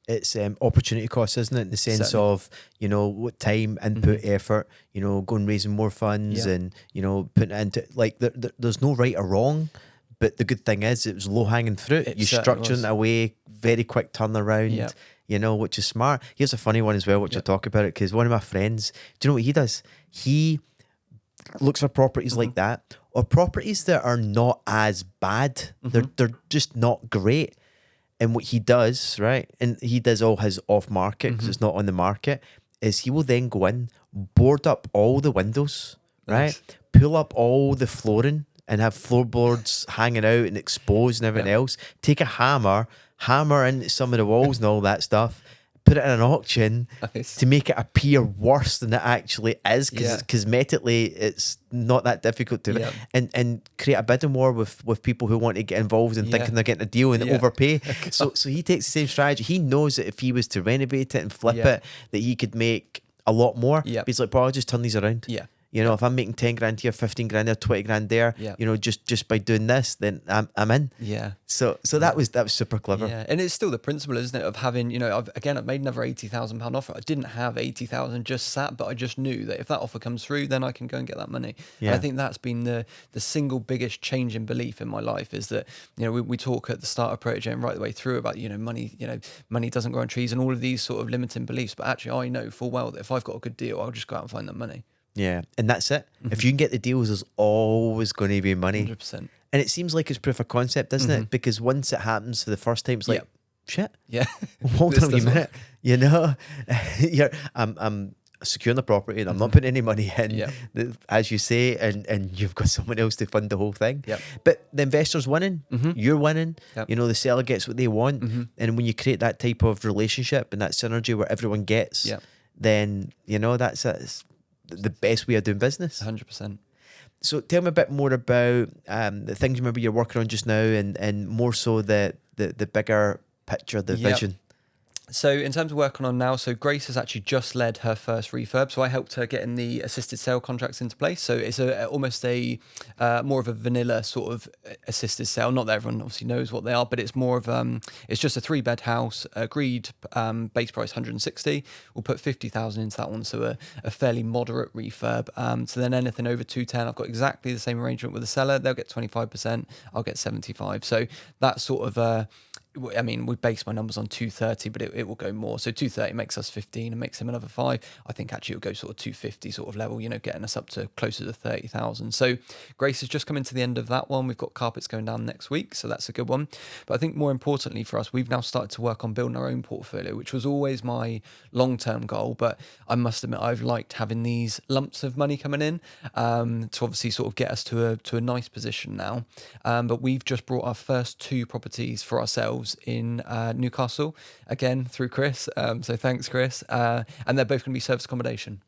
it's opportunity cost, isn't it? In the sense Certainly. of, you know, what time, input, effort, you know, going raising more funds and, you know, putting it into, like, there's no right or wrong, but the good thing is it was low hanging fruit. It You certainly structuring was. it away, very quick turnaround, Yep. you know, which is smart. Here's a funny one as well, which I'll talk about it, because one of my friends, do you know what he does? He looks for properties like that, or properties that are not as bad. They're just not great. And what he does, right, and he does all his off market because it's not on the market, is he will then go in, board up all the windows, right, Nice. pull up all the flooring and have floorboards hanging out and exposed and everything else. Take a hammer into some of the walls and all that stuff. Put it in an auction Nice. to make it appear worse than it actually is, because Yeah. it's cosmetically it's not that difficult to Yeah. and create a bidding war with people who want to get involved and thinking they're getting a deal and overpay. So he takes the same strategy. He knows that if he was to renovate it and flip it, that he could make a lot more. Yeah. But he's like, bro, I'll just turn these around. Yeah. You know, if I'm making 10 grand here, 15 grand there, 20 grand there, Yeah. you know, just by doing this, then I'm in. Yeah. So that was super clever. Yeah, and it's still the principle, isn't it, of having, you know, I've made another £80,000 offer. I didn't have 80,000 just sat, but I just knew that if that offer comes through, then I can go and get that money. Yeah. And I think that's been the single biggest change in belief in my life, is that, you know, we talk at the start of Project and right the way through about, money doesn't grow on trees and all of these sort of limiting beliefs. But actually, I know full well that if I've got a good deal, I'll just go out and find that money. Yeah, and that's it. If you can get the deals, there's always going to be money. 100%. And it seems like it's proof of concept, doesn't it? Because once it happens for the first time, it's like, shit. Yeah. Hold This on a wee does work. minute. You know, I'm securing the property and I'm not putting any money in, Yeah. as you say, and you've got someone else to fund the whole thing. Yep. But the investor's winning, you're winning. Yep. You know, the seller gets what they want, and when you create that type of relationship and that synergy where everyone gets, Yep. then you know that's it's the best way of doing business. 100%. So tell me a bit more about the things maybe you're working on just now, and more so the bigger picture, the Yep. vision. So in terms of working on now, so Grace has actually just led her first refurb. So I helped her getting the assisted sale contracts into place. So it's almost a more of a vanilla sort of assisted sale. Not that everyone obviously knows what they are, but it's more of it's just a 3-bed house, agreed base price 160. We'll put 50,000 into that one, so a fairly moderate refurb. So then anything over 210, I've got exactly the same arrangement with the seller. They'll get 25%, I'll get 75. So that's sort of I mean, we base my numbers on 230, but it will go more. So 230 makes us 15 and makes him another 5. I think actually it'll go sort of 250 sort of level, you know, getting us up to closer to 30,000. So Grace has just come into the end of that one. We've got carpets going down next week, so that's a good one. But I think more importantly for us, we've now started to work on building our own portfolio, which was always my long-term goal. But I must admit, I've liked having these lumps of money coming in to obviously sort of get us to a nice position now. But we've just brought our first 2 properties for ourselves in Newcastle, again through Chris, so thanks Chris, and they're both going to be service accommodation.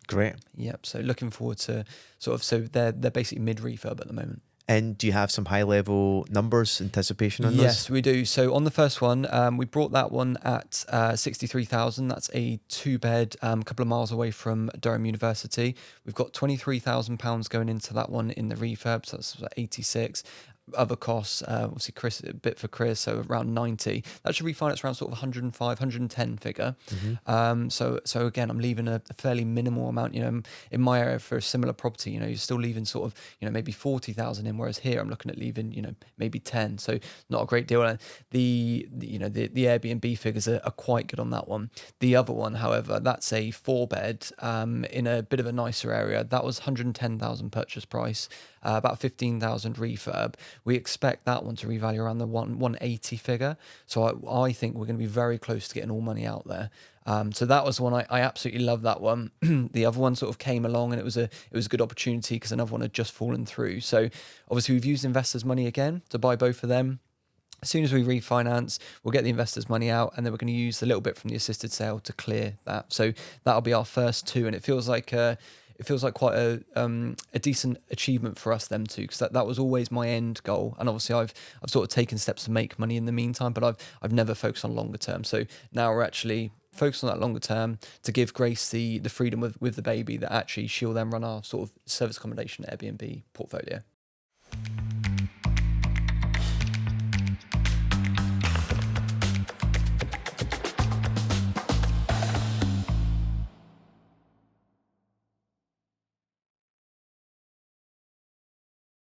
Great. Yep. So looking forward to so they're basically mid refurb at the moment. And do you have some high level numbers, anticipation on those? Yes, we do. So on the first one, we brought that one at 63,000. That's a 2-bed, a couple of miles away from Durham University. We've got £23,000 going into that one in the refurb, so that's 86. Other costs, obviously Chris, a bit for Chris, so around 90. That should refinance around sort of 105, 110 figure. So again, I'm leaving a fairly minimal amount, you know, in my area for a similar property, you know, you're still leaving sort of, you know, maybe 40,000 in, whereas here I'm looking at leaving, you know, maybe 10. So not a great deal. And the Airbnb figures are quite good on that one. The other one, however, that's a 4-bed in a bit of a nicer area. That was 110,000 purchase price. About 15,000 refurb. We expect that one to revalue around the 180 figure. So I think we're going to be very close to getting all money out there. So that was one I absolutely love that one. The other one sort of came along and it was a good opportunity because another one had just fallen through. So obviously we've used investors' money again to buy both of them. As soon as we refinance, we'll get the investors' money out, and then we're going to use a little bit from the assisted sale to clear that. So that'll be our first 2, and it feels like quite a decent achievement for us, them 2, because that was always my end goal. And obviously I've sort of taken steps to make money in the meantime, but I've never focused on longer term. So now we're actually focused on that longer term to give Grace the freedom with the baby that actually she'll then run our sort of service accommodation Airbnb portfolio.